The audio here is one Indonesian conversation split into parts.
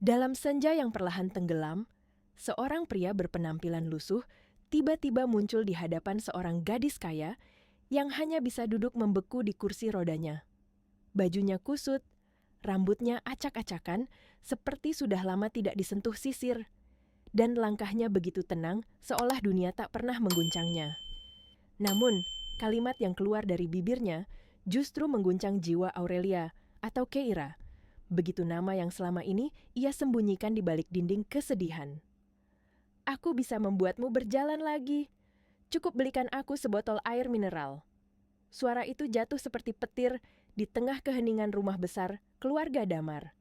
Dalam senja yang perlahan tenggelam, seorang pria berpenampilan lusuh tiba-tiba muncul di hadapan seorang gadis kaya yang hanya bisa duduk membeku di kursi rodanya. Bajunya kusut, rambutnya acak-acakan seperti sudah lama tidak disentuh sisir, dan langkahnya begitu tenang seolah dunia tak pernah mengguncangnya. Namun, kalimat yang keluar dari bibirnya justru mengguncang jiwa Aurelia atau Keira, begitu nama yang selama ini ia sembunyikan di balik dinding kesedihan. Aku bisa membuatmu berjalan lagi. Cukup belikan aku sebotol air mineral. Suara itu jatuh seperti petir di tengah keheningan rumah besar keluarga Damar.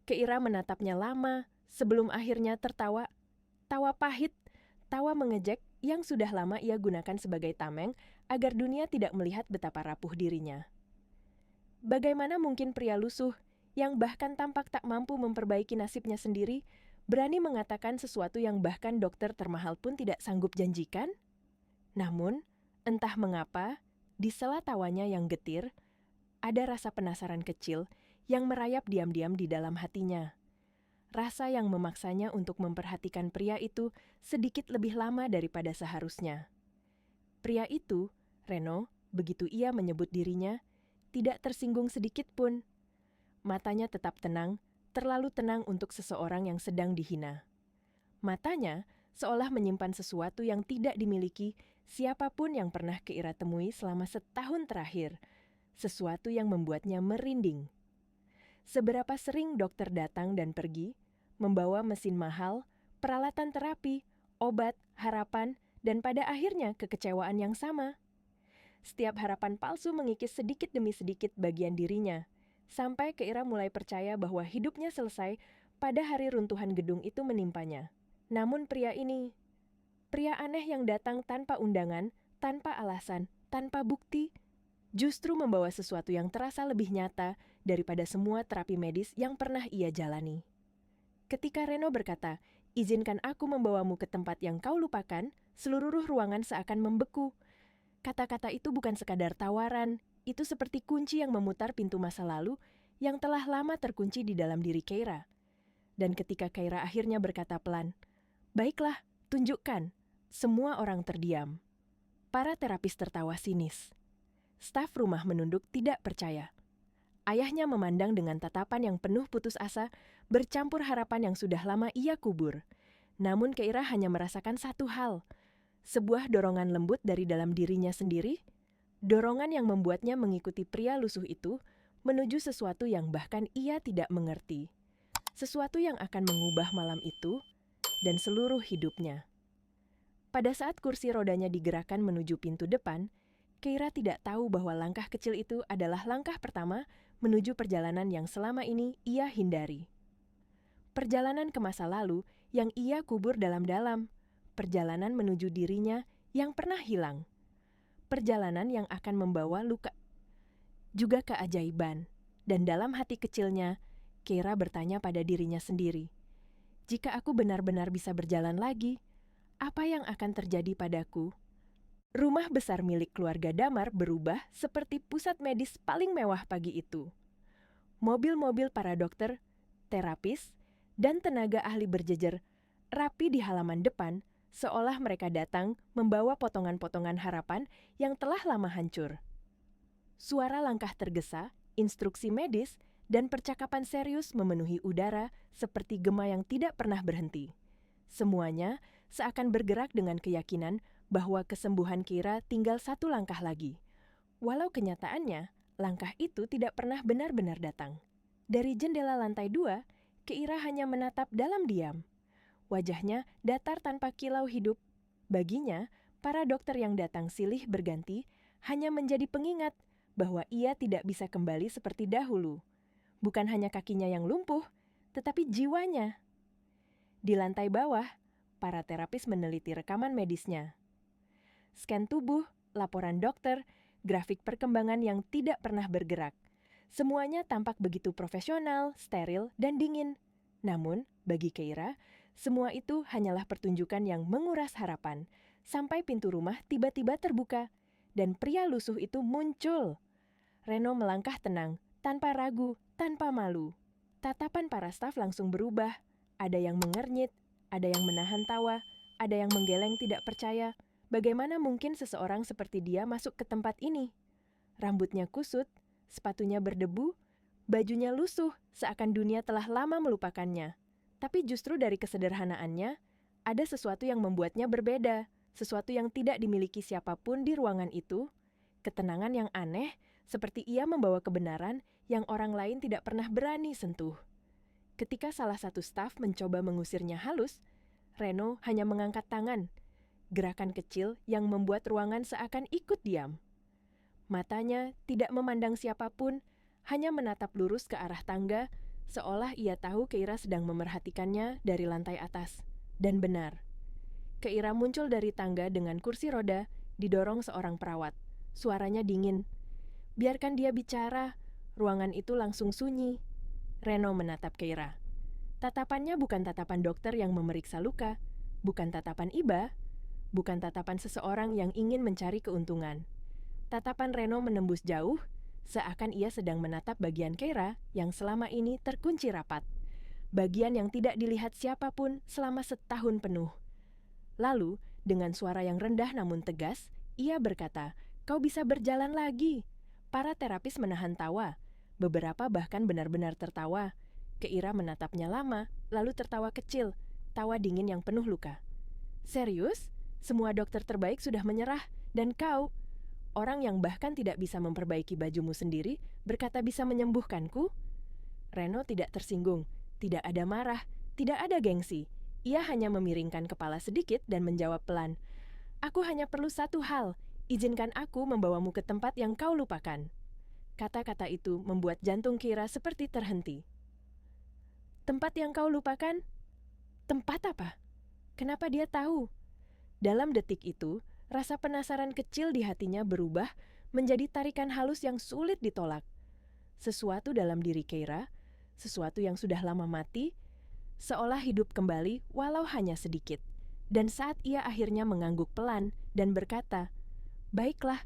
Keira menatapnya lama sebelum akhirnya tertawa. Tawa pahit, tawa mengejek yang sudah lama ia gunakan sebagai tameng agar dunia tidak melihat betapa rapuh dirinya. Bagaimana mungkin pria lusuh yang bahkan tampak tak mampu memperbaiki nasibnya sendiri berani mengatakan sesuatu yang bahkan dokter termahal pun tidak sanggup janjikan? Namun, entah mengapa, di sela tawanya yang getir, ada rasa penasaran kecil yang merayap diam-diam di dalam hatinya. Rasa yang memaksanya untuk memperhatikan pria itu sedikit lebih lama daripada seharusnya. Pria itu, Reno, begitu ia menyebut dirinya, tidak tersinggung sedikit pun. Matanya tetap tenang, terlalu tenang untuk seseorang yang sedang dihina. Matanya seolah menyimpan sesuatu yang tidak dimiliki siapapun yang pernah Keira temui selama setahun terakhir, sesuatu yang membuatnya merinding. Seberapa sering dokter datang dan pergi, membawa mesin mahal, peralatan terapi, obat, harapan, dan pada akhirnya kekecewaan yang sama. Setiap harapan palsu mengikis sedikit demi sedikit bagian dirinya, sampai Keira mulai percaya bahwa hidupnya selesai pada hari runtuhan gedung itu menimpanya. Namun pria ini, pria aneh yang datang tanpa undangan, tanpa alasan, tanpa bukti, justru membawa sesuatu yang terasa lebih nyata daripada semua terapi medis yang pernah ia jalani. Ketika Reno berkata, "Izinkan aku membawamu ke tempat yang kau lupakan," seluruh ruangan seakan membeku. Kata-kata itu bukan sekadar tawaran, itu seperti kunci yang memutar pintu masa lalu yang telah lama terkunci di dalam diri Keira. Dan ketika Keira akhirnya berkata pelan, "Baiklah, tunjukkan." Semua orang terdiam. Para terapis tertawa sinis. Staf rumah menunduk tidak percaya. Ayahnya memandang dengan tatapan yang penuh putus asa, bercampur harapan yang sudah lama ia kubur. Namun Keira hanya merasakan satu hal, sebuah dorongan lembut dari dalam dirinya sendiri, dorongan yang membuatnya mengikuti pria lusuh itu menuju sesuatu yang bahkan ia tidak mengerti. Sesuatu yang akan mengubah malam itu dan seluruh hidupnya. Pada saat kursi rodanya digerakkan menuju pintu depan, Keira tidak tahu bahwa langkah kecil itu adalah langkah pertama menuju perjalanan yang selama ini ia hindari. Perjalanan ke masa lalu yang ia kubur dalam-dalam, perjalanan menuju dirinya yang pernah hilang, perjalanan yang akan membawa luka, juga keajaiban. Dan dalam hati kecilnya, Keira bertanya pada dirinya sendiri, "Jika aku benar-benar bisa berjalan lagi, apa yang akan terjadi padaku?" Rumah besar milik keluarga Damar berubah seperti pusat medis paling mewah pagi itu. Mobil-mobil para dokter, terapis, dan tenaga ahli berjejer rapi di halaman depan, seolah mereka datang membawa potongan-potongan harapan yang telah lama hancur. Suara langkah tergesa, instruksi medis, dan percakapan serius memenuhi udara seperti gema yang tidak pernah berhenti. Semuanya seakan bergerak dengan keyakinan bahwa kesembuhan Keira tinggal satu langkah lagi. Walau kenyataannya, langkah itu tidak pernah benar-benar datang. Dari jendela lantai 2, Keira hanya menatap dalam diam. Wajahnya datar tanpa kilau hidup. Baginya, para dokter yang datang silih berganti hanya menjadi pengingat bahwa ia tidak bisa kembali seperti dahulu. Bukan hanya kakinya yang lumpuh, tetapi jiwanya. Di lantai bawah, para terapis meneliti rekaman medisnya. Scan tubuh, laporan dokter, grafik perkembangan yang tidak pernah bergerak. Semuanya tampak begitu profesional, steril, dan dingin. Namun, bagi Keira, semua itu hanyalah pertunjukan yang menguras harapan, sampai pintu rumah tiba-tiba terbuka, dan pria lusuh itu muncul. Reno melangkah tenang, tanpa ragu, tanpa malu. Tatapan para staf langsung berubah. Ada yang mengernyit, ada yang menahan tawa, ada yang menggeleng tidak percaya. Bagaimana mungkin seseorang seperti dia masuk ke tempat ini? Rambutnya kusut, sepatunya berdebu, bajunya lusuh, seakan dunia telah lama melupakannya. Tapi justru dari kesederhanaannya, ada sesuatu yang membuatnya berbeda, sesuatu yang tidak dimiliki siapapun di ruangan itu, ketenangan yang aneh, seperti ia membawa kebenaran yang orang lain tidak pernah berani sentuh. Ketika salah satu staf mencoba mengusirnya halus, Reno hanya mengangkat tangan, gerakan kecil yang membuat ruangan seakan ikut diam. Matanya tidak memandang siapapun, hanya menatap lurus ke arah tangga, seolah ia tahu Keira sedang memerhatikannya dari lantai atas. Dan benar, Keira muncul dari tangga dengan kursi roda, didorong seorang perawat. Suaranya dingin. Biarkan dia bicara, ruangan itu langsung sunyi. Reno menatap Keira. Tatapannya bukan tatapan dokter yang memeriksa luka, bukan tatapan iba, bukan tatapan seseorang yang ingin mencari keuntungan. Tatapan Reno menembus jauh, seakan ia sedang menatap bagian Keira yang selama ini terkunci rapat. Bagian yang tidak dilihat siapapun selama setahun penuh. Lalu, dengan suara yang rendah namun tegas, ia berkata, "Kau bisa berjalan lagi." Para terapis menahan tawa. Beberapa bahkan benar-benar tertawa. Keira menatapnya lama, lalu tertawa kecil, tawa dingin yang penuh luka. "Serius? Semua dokter terbaik sudah menyerah, dan kau, orang yang bahkan tidak bisa memperbaiki bajumu sendiri, berkata bisa menyembuhkanku?" Reno tidak tersinggung, tidak ada marah, tidak ada gengsi. Ia hanya memiringkan kepala sedikit dan menjawab pelan, "Aku hanya perlu satu hal, izinkan aku membawamu ke tempat yang kau lupakan." Kata-kata itu membuat jantung Keira seperti terhenti. "Tempat yang kau lupakan? Tempat apa? Kenapa dia tahu?" Dalam detik itu, rasa penasaran kecil di hatinya berubah menjadi tarikan halus yang sulit ditolak. Sesuatu dalam diri Keira, sesuatu yang sudah lama mati, seolah hidup kembali walau hanya sedikit. Dan saat ia akhirnya mengangguk pelan dan berkata, "Baiklah,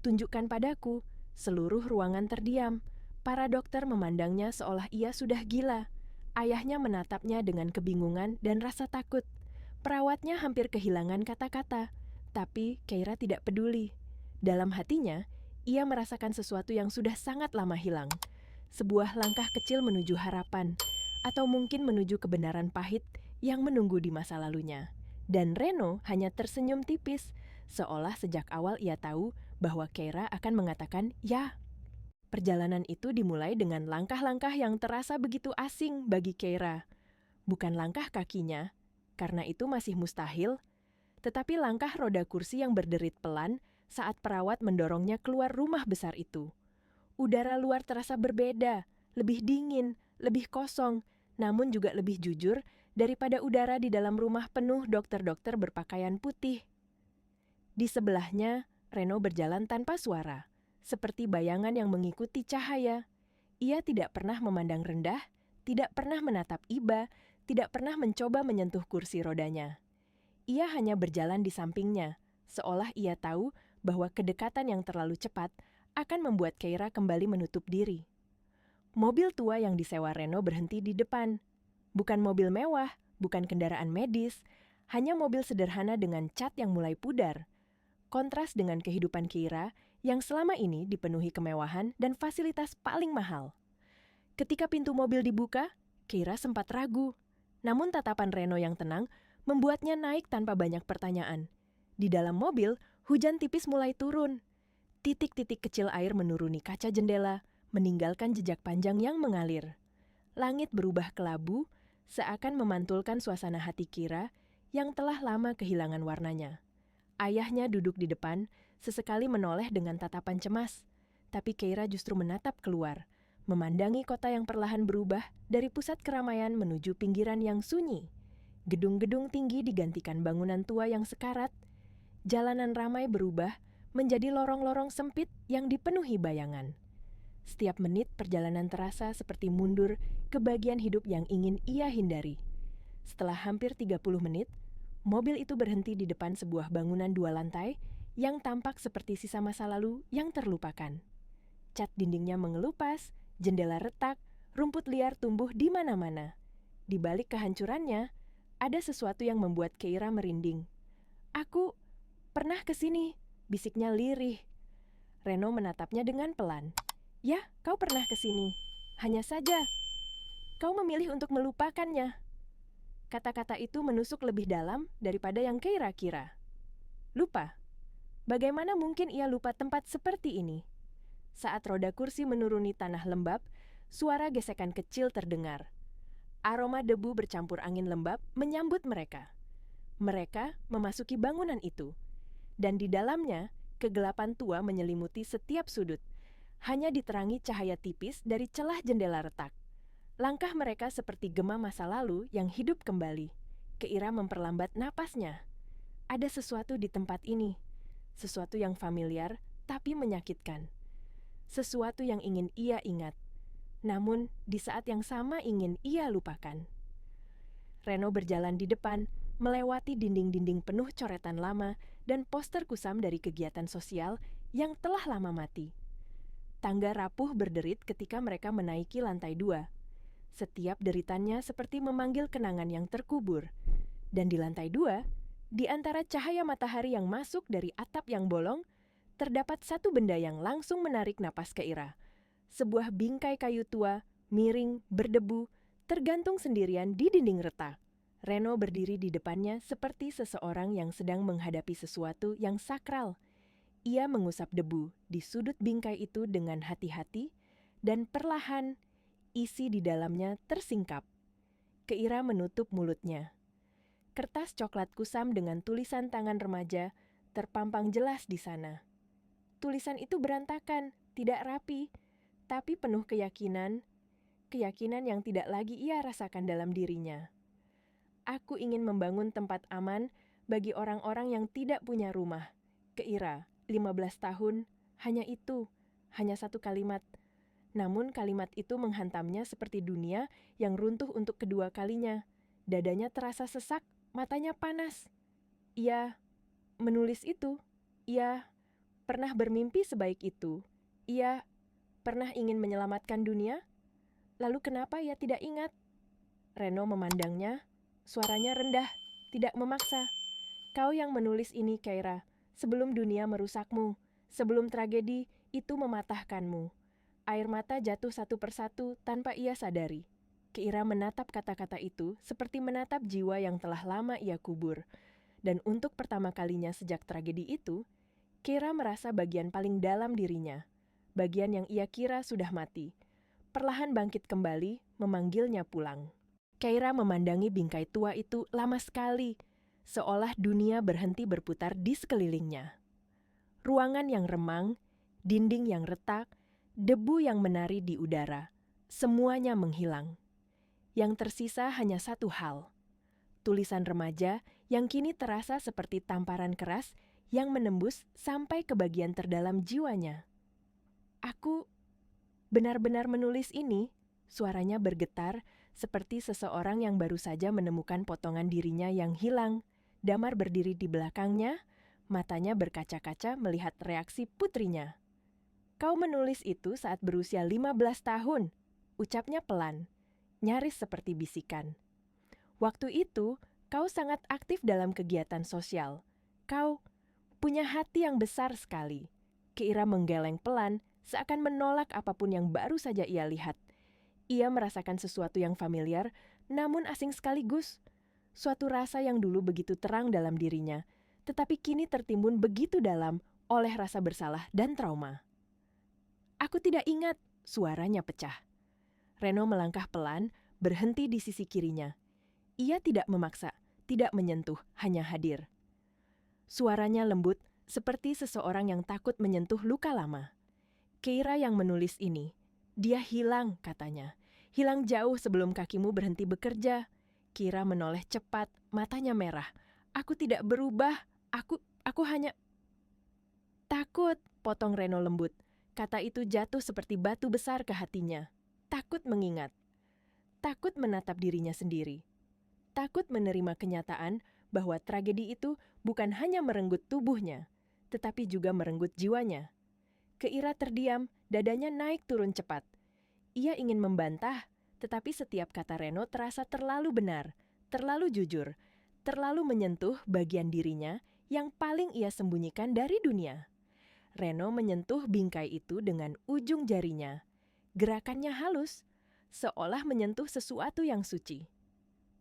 tunjukkan padaku." Seluruh ruangan terdiam. Para dokter memandangnya seolah ia sudah gila. Ayahnya menatapnya dengan kebingungan dan rasa takut. Perawatnya hampir kehilangan kata-kata, tapi Keira tidak peduli. Dalam hatinya, ia merasakan sesuatu yang sudah sangat lama hilang. Sebuah langkah kecil menuju harapan, atau mungkin menuju kebenaran pahit yang menunggu di masa lalunya. Dan Reno hanya tersenyum tipis, seolah sejak awal ia tahu bahwa Keira akan mengatakan ya. Perjalanan itu dimulai dengan langkah-langkah yang terasa begitu asing bagi Keira. Bukan langkah kakinya, karena itu masih mustahil, tetapi langkah roda kursi yang berderit pelan saat perawat mendorongnya keluar rumah besar itu. Udara luar terasa berbeda, lebih dingin, lebih kosong, namun juga lebih jujur daripada udara di dalam rumah penuh dokter-dokter berpakaian putih. Di sebelahnya, Reno berjalan tanpa suara, seperti bayangan yang mengikuti cahaya. Ia tidak pernah memandang rendah, tidak pernah menatap iba, tidak pernah mencoba menyentuh kursi rodanya. Ia hanya berjalan di sampingnya, seolah ia tahu bahwa kedekatan yang terlalu cepat akan membuat Keira kembali menutup diri. Mobil tua yang disewa Reno berhenti di depan. Bukan mobil mewah, bukan kendaraan medis, hanya mobil sederhana dengan cat yang mulai pudar. Kontras dengan kehidupan Keira yang selama ini dipenuhi kemewahan dan fasilitas paling mahal. Ketika pintu mobil dibuka, Keira sempat ragu. Namun tatapan Reno yang tenang membuatnya naik tanpa banyak pertanyaan. Di dalam mobil, hujan tipis mulai turun. Titik-titik kecil air menuruni kaca jendela, meninggalkan jejak panjang yang mengalir. Langit berubah kelabu, seakan memantulkan suasana hati Keira yang telah lama kehilangan warnanya. Ayahnya duduk di depan, sesekali menoleh dengan tatapan cemas. Tapi Keira justru menatap keluar, memandangi kota yang perlahan berubah dari pusat keramaian menuju pinggiran yang sunyi. Gedung-gedung tinggi digantikan bangunan tua yang sekarat. Jalanan ramai berubah menjadi lorong-lorong sempit yang dipenuhi bayangan. Setiap menit perjalanan terasa seperti mundur ke bagian hidup yang ingin ia hindari. Setelah hampir 30 menit, mobil itu berhenti di depan sebuah bangunan 2 lantai yang tampak seperti sisa masa lalu yang terlupakan. Cat dindingnya mengelupas, jendela retak, rumput liar tumbuh di mana-mana. Di balik kehancurannya, ada sesuatu yang membuat Keira merinding. "Aku pernah ke sini," bisiknya lirih. Reno menatapnya dengan pelan. "Ya, kau pernah ke sini. Hanya saja, kau memilih untuk melupakannya." Kata-kata itu menusuk lebih dalam daripada yang Keira kira. Lupa? Bagaimana mungkin ia lupa tempat seperti ini? Saat roda kursi menuruni tanah lembab, suara gesekan kecil terdengar. Aroma debu bercampur angin lembab menyambut mereka. Mereka memasuki bangunan itu, dan di dalamnya kegelapan tua menyelimuti setiap sudut, hanya diterangi cahaya tipis dari celah jendela retak. Langkah mereka seperti gema masa lalu yang hidup kembali. Keira memperlambat napasnya. Ada sesuatu di tempat ini, sesuatu yang familiar tapi menyakitkan. Sesuatu yang ingin ia ingat, namun di saat yang sama ingin ia lupakan. Reno berjalan di depan, melewati dinding-dinding penuh coretan lama dan poster kusam dari kegiatan sosial yang telah lama mati. Tangga rapuh berderit ketika mereka menaiki lantai 2. Setiap deritannya seperti memanggil kenangan yang terkubur. Dan di lantai 2, di antara cahaya matahari yang masuk dari atap yang bolong, terdapat satu benda yang langsung menarik napas Keira. Sebuah bingkai kayu tua, miring, berdebu, tergantung sendirian di dinding retak. Reno berdiri di depannya seperti seseorang yang sedang menghadapi sesuatu yang sakral. Ia mengusap debu di sudut bingkai itu dengan hati-hati, dan perlahan isi di dalamnya tersingkap. Keira menutup mulutnya. Kertas coklat kusam dengan tulisan tangan remaja terpampang jelas di sana. Tulisan itu berantakan, tidak rapi, tapi penuh keyakinan yang tidak lagi ia rasakan dalam dirinya. "Aku ingin membangun tempat aman bagi orang-orang yang tidak punya rumah." Keira, 15 tahun, hanya itu, hanya satu kalimat. Namun kalimat itu menghantamnya seperti dunia yang runtuh untuk kedua kalinya. Dadanya terasa sesak, matanya panas. Ia menulis itu. Ia pernah bermimpi sebaik itu. Ia pernah ingin menyelamatkan dunia. Lalu kenapa ia tidak ingat? Reno memandangnya, suaranya rendah, tidak memaksa. "Kau yang menulis ini, Keira, sebelum dunia merusakmu, sebelum tragedi itu mematahkanmu." Air mata jatuh satu persatu tanpa ia sadari. Keira menatap kata-kata itu seperti menatap jiwa yang telah lama ia kubur. Dan untuk pertama kalinya sejak tragedi itu, Keira merasa bagian paling dalam dirinya, bagian yang ia kira sudah mati, perlahan bangkit kembali, memanggilnya pulang. Keira memandangi bingkai tua itu lama sekali, seolah dunia berhenti berputar di sekelilingnya. Ruangan yang remang, dinding yang retak, debu yang menari di udara, semuanya menghilang. Yang tersisa hanya satu hal. Tulisan remaja yang kini terasa seperti tamparan keras yang menembus sampai ke bagian terdalam jiwanya. "Aku benar-benar menulis ini," suaranya bergetar seperti seseorang yang baru saja menemukan potongan dirinya yang hilang. Damar berdiri di belakangnya, matanya berkaca-kaca melihat reaksi putrinya. "Kau menulis itu saat berusia 15 tahun, ucapnya pelan, nyaris seperti bisikan. "Waktu itu, kau sangat aktif dalam kegiatan sosial. Kau punya hati yang besar sekali." Keira menggeleng pelan, seakan menolak apapun yang baru saja ia lihat. Ia merasakan sesuatu yang familiar, namun asing sekaligus. Suatu rasa yang dulu begitu terang dalam dirinya, tetapi kini tertimbun begitu dalam oleh rasa bersalah dan trauma. "Aku tidak ingat," suaranya pecah. Reno melangkah pelan, berhenti di sisi kirinya. Ia tidak memaksa, tidak menyentuh, hanya hadir. Suaranya lembut, seperti seseorang yang takut menyentuh luka lama. "Keira yang menulis ini. Dia hilang," katanya. "Hilang jauh sebelum kakimu berhenti bekerja." Keira menoleh cepat, matanya merah. "Aku tidak berubah. Aku hanya..." "Takut," potong Reno lembut. Kata itu jatuh seperti batu besar ke hatinya. Takut mengingat. Takut menatap dirinya sendiri. Takut menerima kenyataan bahwa tragedi itu bukan hanya merenggut tubuhnya, tetapi juga merenggut jiwanya. Keira terdiam, dadanya naik turun cepat. Ia ingin membantah, Tetapi setiap kata Reno terasa terlalu benar, terlalu jujur, terlalu menyentuh bagian dirinya yang paling ia sembunyikan dari dunia. Reno menyentuh bingkai itu dengan ujung jarinya. Gerakannya halus, seolah menyentuh sesuatu yang suci.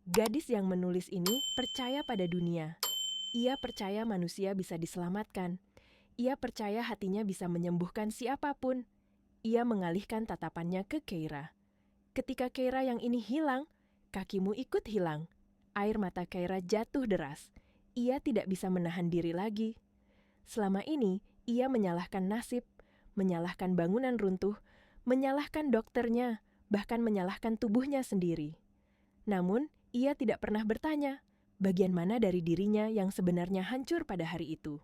Gadis yang menulis ini percaya pada dunia. Ia percaya manusia bisa diselamatkan. Ia percaya hatinya bisa menyembuhkan siapapun. Ia mengalihkan tatapannya ke Keira. Ketika Keira yang ini hilang, kakimu ikut hilang. Air mata Keira jatuh deras. Ia tidak bisa menahan diri lagi. Selama ini, ia menyalahkan nasib, menyalahkan bangunan runtuh, menyalahkan dokternya, bahkan menyalahkan tubuhnya sendiri. Namun, ia tidak pernah bertanya, bagian mana dari dirinya yang sebenarnya hancur pada hari itu.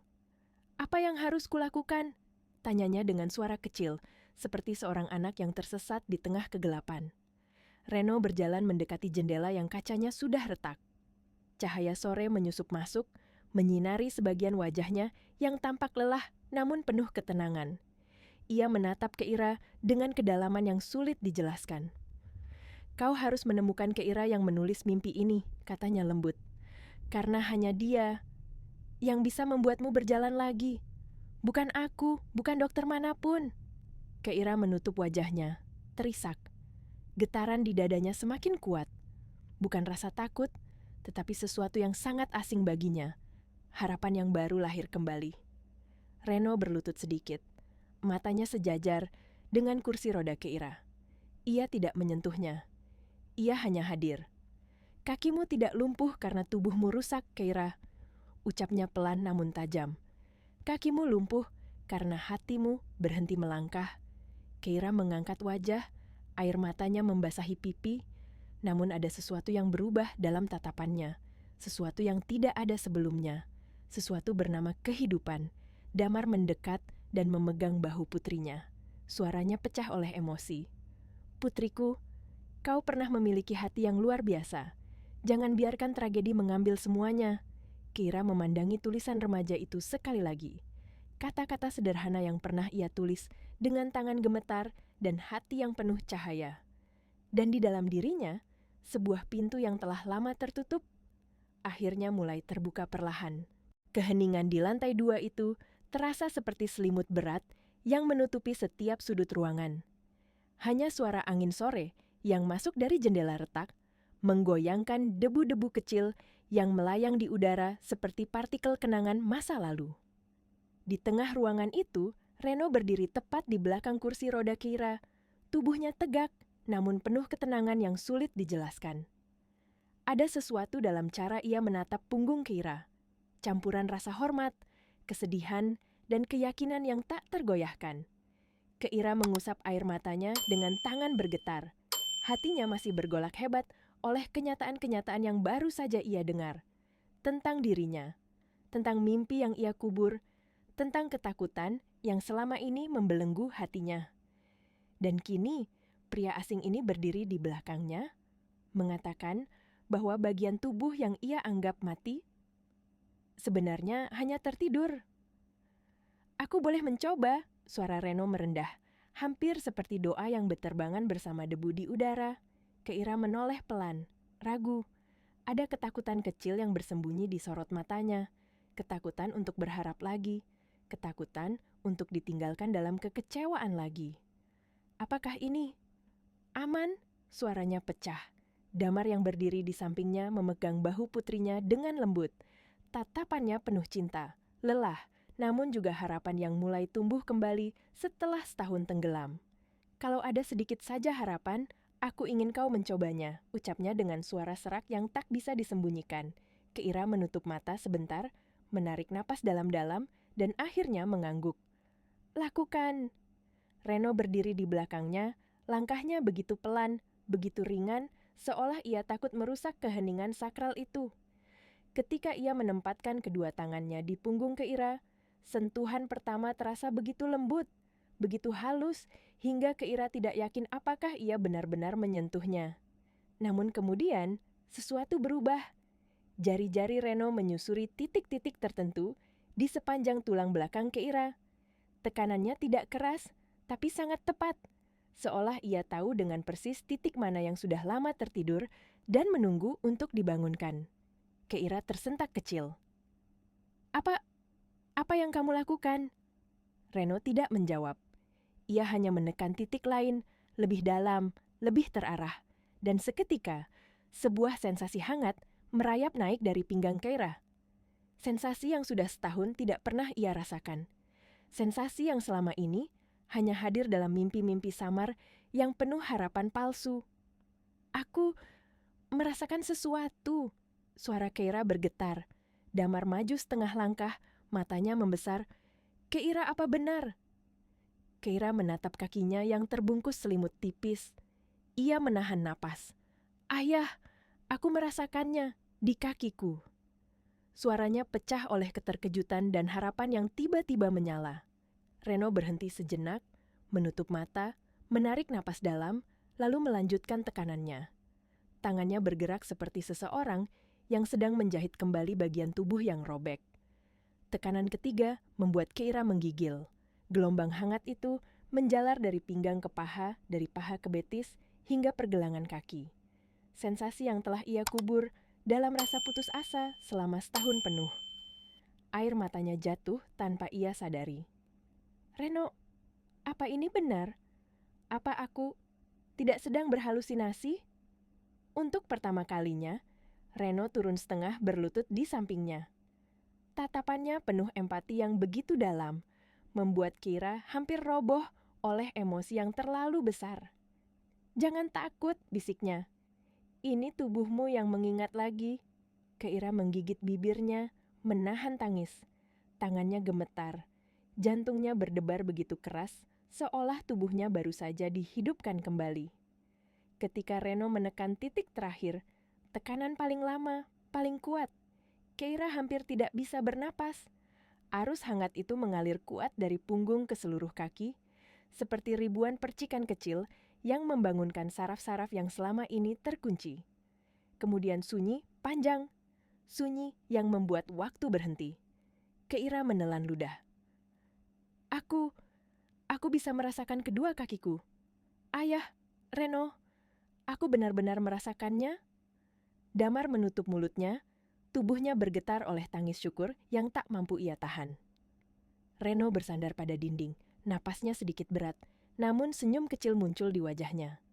"Apa yang harus kulakukan?" tanyanya dengan suara kecil, seperti seorang anak yang tersesat di tengah kegelapan. Reno berjalan mendekati jendela yang kacanya sudah retak. Cahaya sore menyusup masuk, menyinari sebagian wajahnya yang tampak lelah namun penuh ketenangan. Ia menatap Keira dengan kedalaman yang sulit dijelaskan. "Kau harus menemukan Keira yang menulis mimpi ini," katanya lembut. "Karena hanya dia yang bisa membuatmu berjalan lagi. Bukan aku, bukan dokter manapun." Keira menutup wajahnya, terisak. Getaran di dadanya semakin kuat. Bukan rasa takut, tetapi sesuatu yang sangat asing baginya. Harapan yang baru lahir kembali. Reno berlutut sedikit. Matanya sejajar dengan kursi roda Keira. Ia tidak menyentuhnya. Ia hanya hadir. "Kakimu tidak lumpuh karena tubuhmu rusak, Keira," ucapnya pelan namun tajam. "Kakimu lumpuh karena hatimu berhenti melangkah." Keira mengangkat wajah, air matanya membasahi pipi, namun ada sesuatu yang berubah dalam tatapannya, sesuatu yang tidak ada sebelumnya, sesuatu bernama kehidupan. Damar mendekat dan memegang bahu putrinya. Suaranya pecah oleh emosi. "Putriku, kau pernah memiliki hati yang luar biasa. Jangan biarkan tragedi mengambil semuanya." Keira memandangi tulisan remaja itu sekali lagi. Kata-kata sederhana yang pernah ia tulis dengan tangan gemetar dan hati yang penuh cahaya. Dan di dalam dirinya, sebuah pintu yang telah lama tertutup, akhirnya mulai terbuka perlahan. Keheningan di lantai 2 itu terasa seperti selimut berat yang menutupi setiap sudut ruangan. Hanya suara angin sore yang masuk dari jendela retak, menggoyangkan debu-debu kecil yang melayang di udara seperti partikel kenangan masa lalu. Di tengah ruangan itu, Reno berdiri tepat di belakang kursi roda Keira. Tubuhnya tegak, namun penuh ketenangan yang sulit dijelaskan. Ada sesuatu dalam cara ia menatap punggung Keira. Campuran rasa hormat, kesedihan, dan keyakinan yang tak tergoyahkan. Keira mengusap air matanya dengan tangan bergetar. Hatinya masih bergolak hebat oleh kenyataan-kenyataan yang baru saja ia dengar. Tentang dirinya, tentang mimpi yang ia kubur, tentang ketakutan yang selama ini membelenggu hatinya. Dan kini, pria asing ini berdiri di belakangnya, mengatakan bahwa bagian tubuh yang ia anggap mati sebenarnya hanya tertidur. "Aku boleh mencoba," suara Reno merendah, hampir seperti doa yang berterbangan bersama debu di udara. Keira menoleh pelan, ragu. Ada ketakutan kecil yang bersembunyi di sorot matanya, ketakutan untuk berharap lagi, ketakutan untuk ditinggalkan dalam kekecewaan lagi. "Apakah ini aman?" Suaranya pecah. Damar yang berdiri di sampingnya memegang bahu putrinya dengan lembut. Tatapannya penuh cinta, lelah, namun juga harapan yang mulai tumbuh kembali setelah setahun tenggelam. "Kalau ada sedikit saja harapan, aku ingin kau mencobanya," ucapnya dengan suara serak yang tak bisa disembunyikan. Keira menutup mata sebentar, menarik napas dalam-dalam, dan akhirnya mengangguk. "Lakukan." Reno berdiri di belakangnya, langkahnya begitu pelan, begitu ringan, seolah ia takut merusak keheningan sakral itu. Ketika ia menempatkan kedua tangannya di punggung Keira, sentuhan pertama terasa begitu lembut, begitu halus, hingga Keira tidak yakin apakah ia benar-benar menyentuhnya. Namun kemudian, sesuatu berubah. Jari-jari Reno menyusuri titik-titik tertentu di sepanjang tulang belakang Keira. Tekanannya tidak keras, tapi sangat tepat. seolah ia tahu dengan persis titik mana yang sudah lama tertidur dan menunggu untuk dibangunkan. Keira tersentak kecil. Apa yang kamu lakukan?" Reno tidak menjawab. Ia hanya menekan titik lain, lebih dalam, lebih terarah. Dan seketika, sebuah sensasi hangat merayap naik dari pinggang Keira. Sensasi yang sudah setahun tidak pernah ia rasakan. Sensasi yang selama ini hanya hadir dalam mimpi-mimpi samar yang penuh harapan palsu. "Aku merasakan sesuatu." Suara Keira bergetar. Damar maju setengah langkah, matanya membesar. "Keira, apa benar?" Keira menatap kakinya yang terbungkus selimut tipis. Ia menahan napas. "Ayah, aku merasakannya di kakiku." Suaranya pecah oleh keterkejutan dan harapan yang tiba-tiba menyala. Reno berhenti sejenak, menutup mata, menarik napas dalam, lalu melanjutkan tekanannya. Tangannya bergerak seperti seseorang yang sedang menjahit kembali bagian tubuh yang robek. Tekanan ketiga membuat Keira menggigil. Gelombang hangat itu menjalar dari pinggang ke paha, dari paha ke betis, hingga pergelangan kaki. Sensasi yang telah ia kubur dalam rasa putus asa selama setahun penuh. Air matanya jatuh tanpa ia sadari. "Reno, apa ini benar? Apa aku tidak sedang berhalusinasi?" Untuk pertama kalinya, Reno turun setengah berlutut di sampingnya. Tatapannya penuh empati yang begitu dalam, membuat Keira hampir roboh oleh emosi yang terlalu besar. "Jangan takut," bisiknya. "Ini tubuhmu yang mengingat lagi." Keira menggigit bibirnya, menahan tangis. Tangannya gemetar. Jantungnya berdebar begitu keras, seolah tubuhnya baru saja dihidupkan kembali. Ketika Reno menekan titik terakhir, tekanan paling lama, paling kuat, Keira hampir tidak bisa bernapas. Arus hangat itu mengalir kuat dari punggung ke seluruh kaki, seperti ribuan percikan kecil yang membangunkan saraf-saraf yang selama ini terkunci. Kemudian sunyi, panjang. Sunyi yang membuat waktu berhenti. Keira menelan ludah. Aku bisa merasakan kedua kakiku. Ayah, Reno, aku benar-benar merasakannya." Damar menutup mulutnya, tubuhnya bergetar oleh tangis syukur yang tak mampu ia tahan. Reno bersandar pada dinding, napasnya sedikit berat, namun senyum kecil muncul di wajahnya.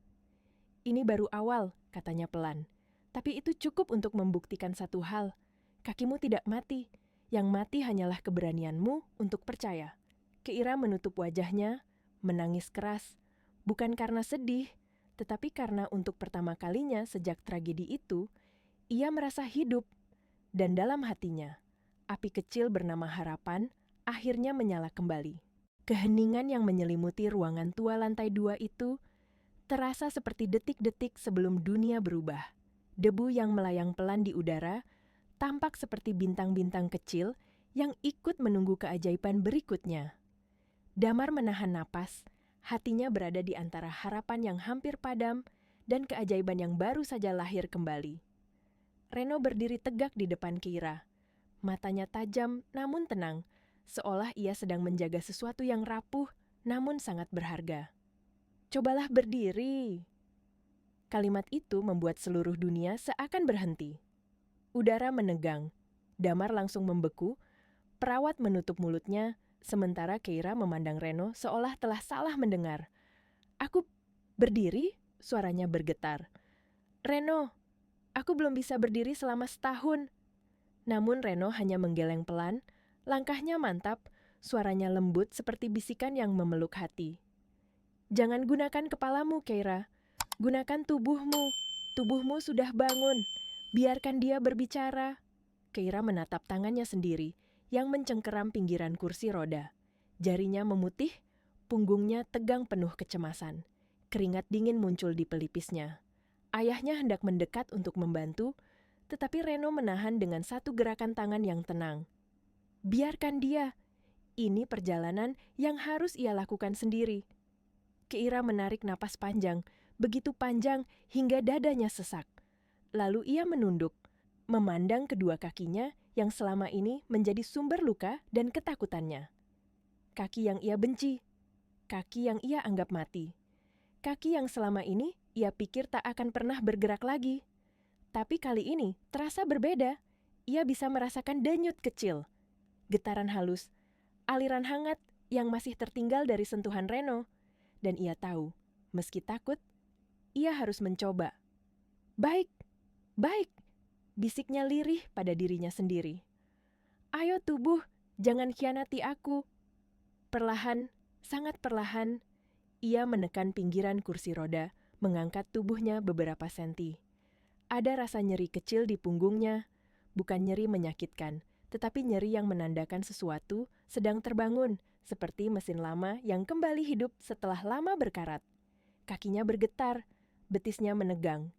"Ini baru awal," katanya pelan. "Tapi itu cukup untuk membuktikan satu hal. Kakimu tidak mati. Yang mati hanyalah keberanianmu untuk percaya." Keira menutup wajahnya, menangis keras. Bukan karena sedih, tetapi karena untuk pertama kalinya sejak tragedi itu, ia merasa hidup. Dan dalam hatinya, api kecil bernama harapan akhirnya menyala kembali. Keheningan yang menyelimuti ruangan tua lantai 2 itu terasa seperti detik-detik sebelum dunia berubah. Debu yang melayang pelan di udara tampak seperti bintang-bintang kecil yang ikut menunggu keajaiban berikutnya. Damar menahan napas, hatinya berada di antara harapan yang hampir padam dan keajaiban yang baru saja lahir kembali. Reno berdiri tegak di depan Keira. Matanya tajam namun tenang, seolah ia sedang menjaga sesuatu yang rapuh namun sangat berharga. "Cobalah berdiri." Kalimat itu membuat seluruh dunia seakan berhenti. Udara menegang, Damar langsung membeku, perawat menutup mulutnya, sementara Keira memandang Reno seolah telah salah mendengar. "Aku berdiri?" Suaranya bergetar. "Reno, aku belum bisa berdiri selama setahun." Namun Reno hanya menggeleng pelan, langkahnya mantap, suaranya lembut seperti bisikan yang memeluk hati. "Jangan gunakan kepalamu, Keira. Gunakan tubuhmu. Tubuhmu sudah bangun. Biarkan dia berbicara." Keira menatap tangannya sendiri yang mencengkeram pinggiran kursi roda. Jarinya memutih, punggungnya tegang penuh kecemasan. Keringat dingin muncul di pelipisnya. Ayahnya hendak mendekat untuk membantu, tetapi Reno menahan dengan satu gerakan tangan yang tenang. "Biarkan dia. Ini perjalanan yang harus ia lakukan sendiri." Keira menarik napas panjang, begitu panjang hingga dadanya sesak. Lalu ia menunduk, memandang kedua kakinya yang selama ini menjadi sumber luka dan ketakutannya. Kaki yang ia benci, kaki yang ia anggap mati. Kaki yang selama ini ia pikir tak akan pernah bergerak lagi. Tapi kali ini terasa berbeda. Ia bisa merasakan denyut kecil, getaran halus, aliran hangat yang masih tertinggal dari sentuhan Reno. Dan ia tahu, meski takut, ia harus mencoba. Baik, baik, bisiknya lirih pada dirinya sendiri. Ayo tubuh, jangan khianati aku. Perlahan, sangat perlahan, ia menekan pinggiran kursi roda, mengangkat tubuhnya beberapa senti. Ada rasa nyeri kecil di punggungnya, bukan nyeri menyakitkan, tetapi nyeri yang menandakan sesuatu sedang terbangun, seperti mesin lama yang kembali hidup setelah lama berkarat. Kakinya bergetar, betisnya menegang,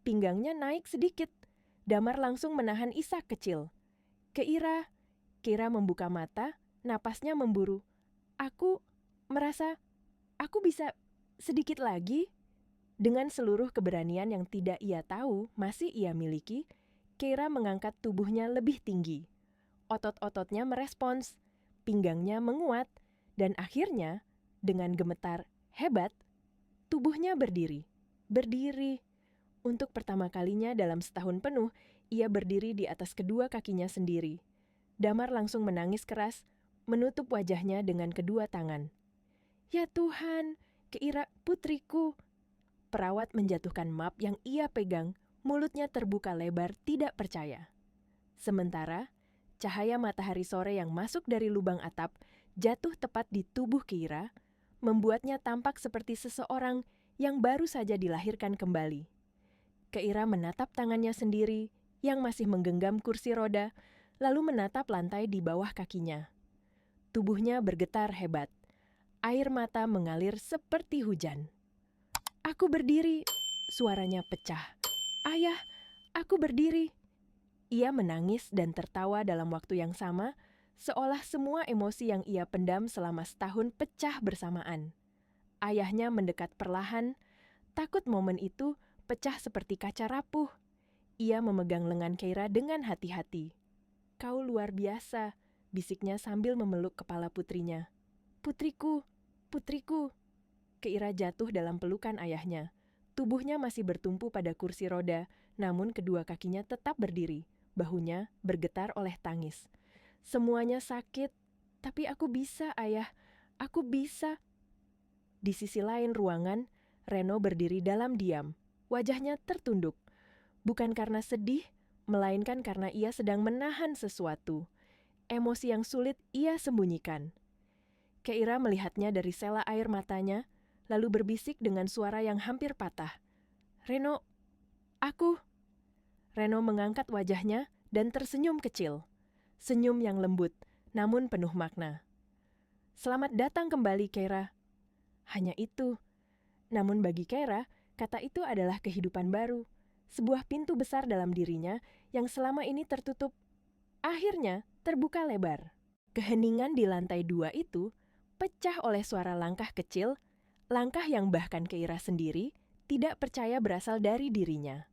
pinggangnya naik sedikit. Damar langsung menahan isak kecil. Keira membuka mata, napasnya memburu. Aku merasa aku bisa sedikit lagi. Dengan seluruh keberanian yang tidak ia tahu masih ia miliki, Keira mengangkat tubuhnya lebih tinggi. Otot-ototnya merespons, pinggangnya menguat, dan akhirnya, dengan gemetar hebat, tubuhnya berdiri. Berdiri. Untuk pertama kalinya dalam setahun penuh, ia berdiri di atas kedua kakinya sendiri. Damar langsung menangis keras, menutup wajahnya dengan kedua tangan. Ya Tuhan, Keira putriku. Perawat menjatuhkan map yang ia pegang, mulutnya terbuka lebar tidak percaya. Sementara, cahaya matahari sore yang masuk dari lubang atap jatuh tepat di tubuh Keira, membuatnya tampak seperti seseorang yang baru saja dilahirkan kembali. Keira menatap tangannya sendiri yang masih menggenggam kursi roda, lalu menatap lantai di bawah kakinya. Tubuhnya bergetar hebat. Air mata mengalir seperti hujan. Aku berdiri, suaranya pecah. Ayah, aku berdiri. Ia menangis dan tertawa dalam waktu yang sama, seolah semua emosi yang ia pendam selama setahun pecah bersamaan. Ayahnya mendekat perlahan, takut momen itu pecah seperti kaca rapuh. Ia memegang lengan Keira dengan hati-hati. Kau luar biasa, bisiknya sambil memeluk kepala putrinya. Putriku, putriku. Keira jatuh dalam pelukan ayahnya. Tubuhnya masih bertumpu pada kursi roda, namun kedua kakinya tetap berdiri. Bahunya bergetar oleh tangis. Semuanya sakit, tapi aku bisa, ayah. Aku bisa. Di sisi lain ruangan, Reno berdiri dalam diam. Wajahnya tertunduk. Bukan karena sedih, melainkan karena ia sedang menahan sesuatu. Emosi yang sulit ia sembunyikan. Keira melihatnya dari sela air matanya, lalu berbisik dengan suara yang hampir patah. Reno, aku. Reno mengangkat wajahnya dan tersenyum kecil. Senyum yang lembut, namun penuh makna. Selamat datang kembali, Keira. Hanya itu. Namun bagi Keira, kata itu adalah kehidupan baru. Sebuah pintu besar dalam dirinya yang selama ini tertutup. Akhirnya terbuka lebar. Keheningan di lantai 2 itu pecah oleh suara langkah kecil, langkah yang bahkan Keira sendiri tidak percaya berasal dari dirinya.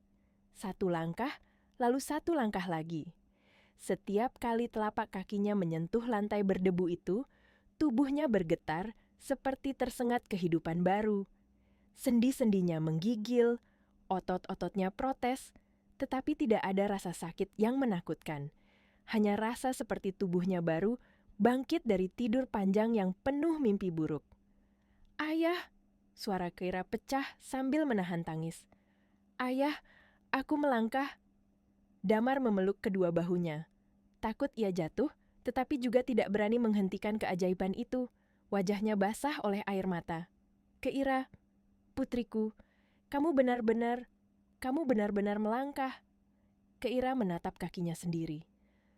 Satu langkah, lalu satu langkah lagi. Setiap kali telapak kakinya menyentuh lantai berdebu itu, tubuhnya bergetar seperti tersengat kehidupan baru. Sendi-sendinya menggigil, otot-ototnya protes, tetapi tidak ada rasa sakit yang menakutkan. Hanya rasa seperti tubuhnya baru bangkit dari tidur panjang yang penuh mimpi buruk. Ayah, suara Keira pecah sambil menahan tangis. Ayah, aku melangkah. Damar memeluk kedua bahunya. Takut ia jatuh, tetapi juga tidak berani menghentikan keajaiban itu. Wajahnya basah oleh air mata. Keira, putriku, kamu benar-benar melangkah. Keira menatap kakinya sendiri.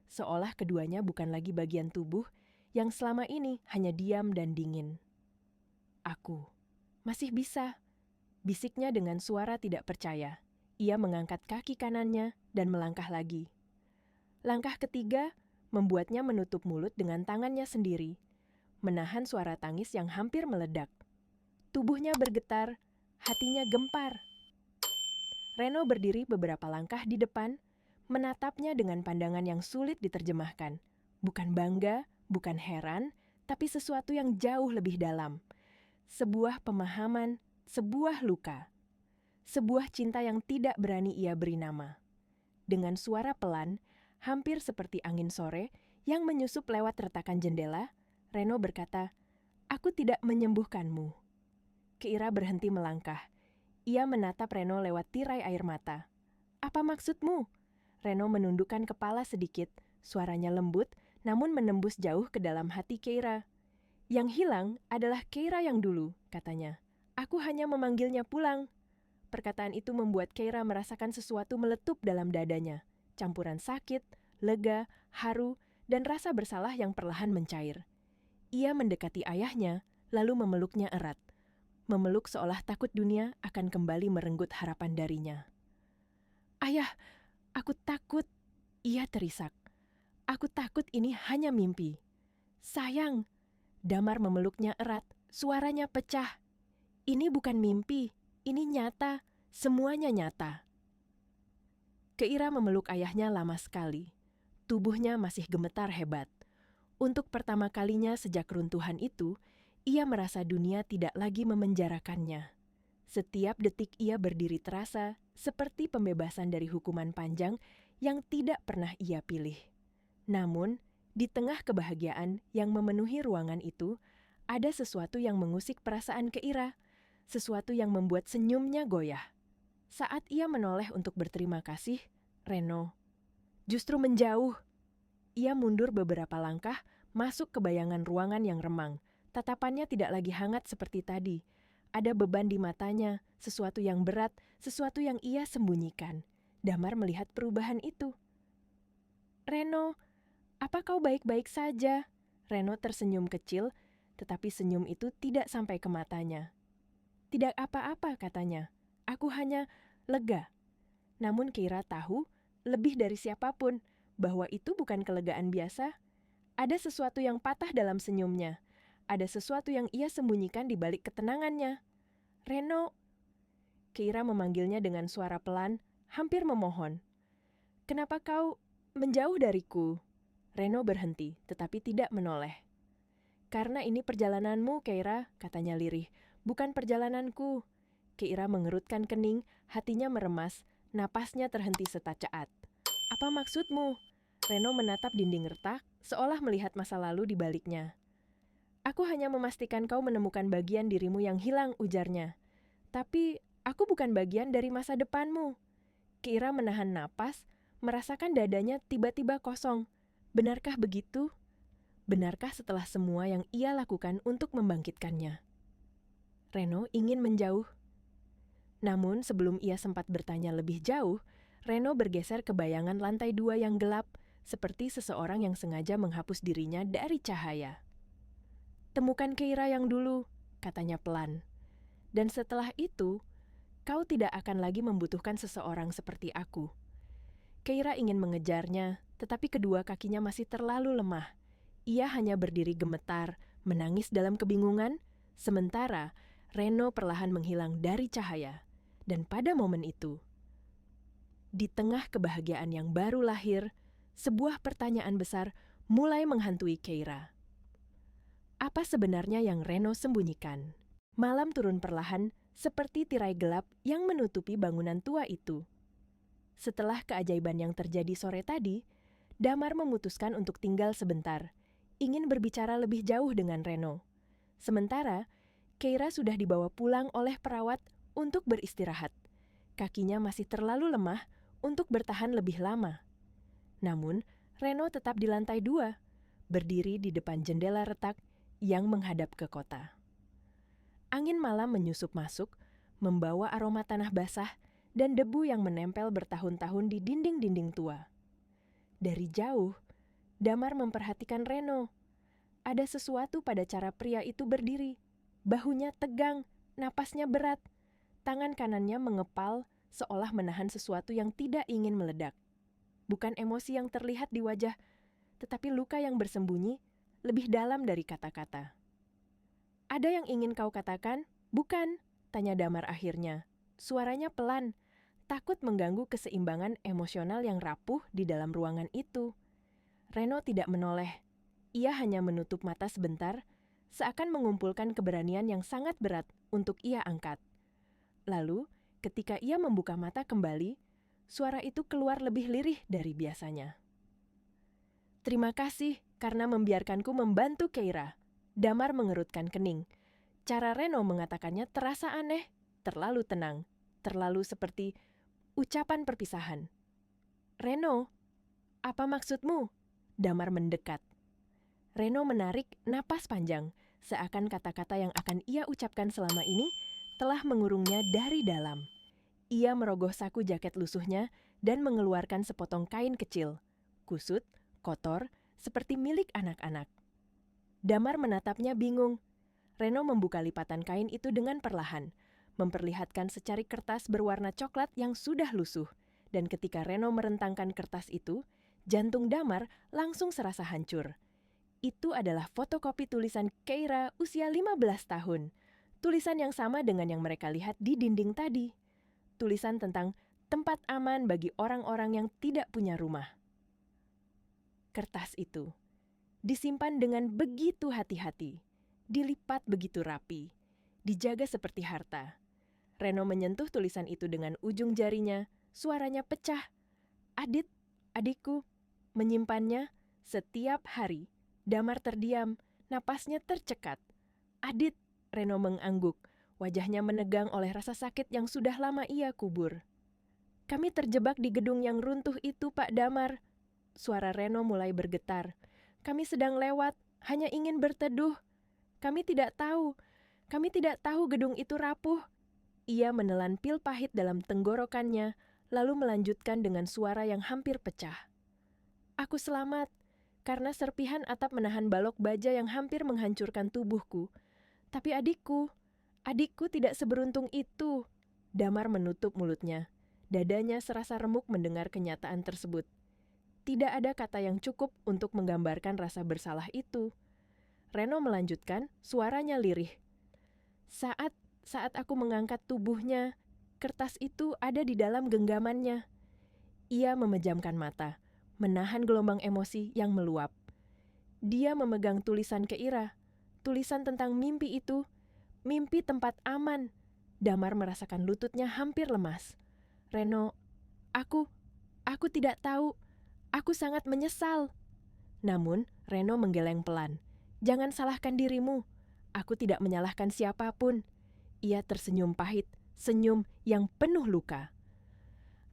Seolah keduanya bukan lagi bagian tubuh yang selama ini hanya diam dan dingin. Aku masih bisa, bisiknya dengan suara tidak percaya. Ia mengangkat kaki kanannya dan melangkah lagi. Langkah ketiga membuatnya menutup mulut dengan tangannya sendiri, menahan suara tangis yang hampir meledak. Tubuhnya bergetar, hatinya gempar. Reno berdiri beberapa langkah di depan, menatapnya dengan pandangan yang sulit diterjemahkan. Bukan bangga, bukan heran, tapi sesuatu yang jauh lebih dalam. Sebuah pemahaman, sebuah luka, sebuah cinta yang tidak berani ia beri nama. Dengan suara pelan, hampir seperti angin sore yang menyusup lewat retakan jendela, Reno berkata, "Aku tidak menyembuhkanmu." Keira berhenti melangkah. Ia menatap Reno lewat tirai air mata. "Apa maksudmu?" Reno menundukkan kepala sedikit, suaranya lembut, namun menembus jauh ke dalam hati Keira. "Yang hilang adalah Keira yang dulu," katanya. "Aku hanya memanggilnya pulang." Perkataan itu membuat Keira merasakan sesuatu meletup dalam dadanya. Campuran sakit, lega, haru, dan rasa bersalah yang perlahan mencair. Ia mendekati ayahnya, lalu memeluknya erat. Memeluk seolah takut dunia akan kembali merenggut harapan darinya. "Ayah, aku takut," ia terisak. "Aku takut ini hanya mimpi." "Sayang," Damar memeluknya erat, suaranya pecah. "Ini bukan mimpi. Ini nyata, semuanya nyata." Keira memeluk ayahnya lama sekali. Tubuhnya masih gemetar hebat. Untuk pertama kalinya sejak runtuhan itu, ia merasa dunia tidak lagi memenjarakannya. Setiap detik ia berdiri terasa seperti pembebasan dari hukuman panjang yang tidak pernah ia pilih. Namun, di tengah kebahagiaan yang memenuhi ruangan itu, ada sesuatu yang mengusik perasaan Keira. Sesuatu yang membuat senyumnya goyah. Saat ia menoleh untuk berterima kasih, Reno justru menjauh. Ia mundur beberapa langkah, masuk ke bayangan ruangan yang remang. Tatapannya tidak lagi hangat seperti tadi. Ada beban di matanya, sesuatu yang berat, sesuatu yang ia sembunyikan. Damar melihat perubahan itu. "Reno, apa kau baik-baik saja?" Reno tersenyum kecil, tetapi senyum itu tidak sampai ke matanya. "Tidak apa-apa," katanya. "Aku hanya lega." Namun Keira tahu, lebih dari siapapun, bahwa itu bukan kelegaan biasa. Ada sesuatu yang patah dalam senyumnya. Ada sesuatu yang ia sembunyikan di balik ketenangannya. "Reno," Keira memanggilnya dengan suara pelan, hampir memohon. "Kenapa kau menjauh dariku?" Reno berhenti, tetapi tidak menoleh. "Karena ini perjalananmu, Keira," katanya lirih. "Bukan perjalananku." Keira mengerutkan kening, hatinya meremas, napasnya terhenti sesaat. "Apa maksudmu?" Reno menatap dinding retak, seolah melihat masa lalu di baliknya. "Aku hanya memastikan kau menemukan bagian dirimu yang hilang," ujarnya. "Tapi aku bukan bagian dari masa depanmu." Keira menahan napas, merasakan dadanya tiba-tiba kosong. Benarkah begitu? Benarkah setelah semua yang ia lakukan untuk membangkitkannya? Reno ingin menjauh. Namun sebelum ia sempat bertanya lebih jauh, Reno bergeser ke bayangan lantai 2 yang gelap, seperti seseorang yang sengaja menghapus dirinya dari cahaya. "Temukan Keira yang dulu," katanya pelan. "Dan setelah itu, kau tidak akan lagi membutuhkan seseorang seperti aku." Keira ingin mengejarnya, tetapi kedua kakinya masih terlalu lemah. Ia hanya berdiri gemetar, menangis dalam kebingungan, sementara Reno perlahan menghilang dari cahaya. Dan pada momen itu, di tengah kebahagiaan yang baru lahir, sebuah pertanyaan besar mulai menghantui Keira. Apa sebenarnya yang Reno sembunyikan? Malam turun perlahan, seperti tirai gelap yang menutupi bangunan tua itu. Setelah keajaiban yang terjadi sore tadi, Damar memutuskan untuk tinggal sebentar, ingin berbicara lebih jauh dengan Reno. Sementara, Keira sudah dibawa pulang oleh perawat untuk beristirahat. Kakinya masih terlalu lemah untuk bertahan lebih lama. Namun, Reno tetap di lantai 2, berdiri di depan jendela retak yang menghadap ke kota. Angin malam menyusup masuk, membawa aroma tanah basah dan debu yang menempel bertahun-tahun di dinding-dinding tua. Dari jauh, Damar memperhatikan Reno. Ada sesuatu pada cara pria itu berdiri. Bahunya tegang, napasnya berat. Tangan kanannya mengepal, seolah menahan sesuatu yang tidak ingin meledak. Bukan emosi yang terlihat di wajah, tetapi luka yang bersembunyi lebih dalam dari kata-kata. "Ada yang ingin kau katakan? Bukan?" tanya Damar akhirnya. Suaranya pelan, takut mengganggu keseimbangan emosional yang rapuh di dalam ruangan itu. Reno tidak menoleh. Ia hanya menutup mata sebentar, seakan mengumpulkan keberanian yang sangat berat untuk ia angkat. Lalu, ketika ia membuka mata kembali, suara itu keluar lebih lirih dari biasanya. "Terima kasih karena membiarkanku membantu Keira." Damar mengerutkan kening. Cara Reno mengatakannya terasa aneh, terlalu tenang, terlalu seperti ucapan perpisahan. "Reno, apa maksudmu?" Damar mendekat. Reno menarik napas panjang, seakan kata-kata yang akan ia ucapkan selama ini telah mengurungnya dari dalam. Ia merogoh saku jaket lusuhnya dan mengeluarkan sepotong kain kecil, kusut, kotor, seperti milik anak-anak. Damar menatapnya bingung. Reno membuka lipatan kain itu dengan perlahan, memperlihatkan secari kertas berwarna coklat yang sudah lusuh, dan ketika Reno merentangkan kertas itu, jantung Damar langsung serasa hancur. Itu adalah fotokopi tulisan Keira usia 15 tahun. Tulisan yang sama dengan yang mereka lihat di dinding tadi. Tulisan tentang tempat aman bagi orang-orang yang tidak punya rumah. Kertas itu disimpan dengan begitu hati-hati, dilipat begitu rapi, dijaga seperti harta. Reno menyentuh tulisan itu dengan ujung jarinya, suaranya pecah. "Adit, adikku, menyimpannya setiap hari." Damar terdiam, napasnya tercekat. "Adit," Reno mengangguk, wajahnya menegang oleh rasa sakit yang sudah lama ia kubur. "Kami terjebak di gedung yang runtuh itu, Pak Damar." Suara Reno mulai bergetar. "Kami sedang lewat, hanya ingin berteduh. Kami tidak tahu gedung itu rapuh." Ia menelan pil pahit dalam tenggorokannya, lalu melanjutkan dengan suara yang hampir pecah. "Aku selamat, karena serpihan atap menahan balok baja yang hampir menghancurkan tubuhku. Tapi adikku tidak seberuntung itu." Damar menutup mulutnya. Dadanya serasa remuk mendengar kenyataan tersebut. Tidak ada kata yang cukup untuk menggambarkan rasa bersalah itu. Reno melanjutkan, suaranya lirih. Saat aku mengangkat tubuhnya, kertas itu ada di dalam genggamannya." Ia memejamkan mata, menahan gelombang emosi yang meluap. Dia memegang tulisan Keira, tulisan tentang mimpi itu, mimpi tempat aman. Damar merasakan lututnya hampir lemas. "Reno, aku tidak tahu. Aku sangat menyesal." Namun, Reno menggeleng pelan. "Jangan salahkan dirimu. Aku tidak menyalahkan siapapun." Ia tersenyum pahit, senyum yang penuh luka.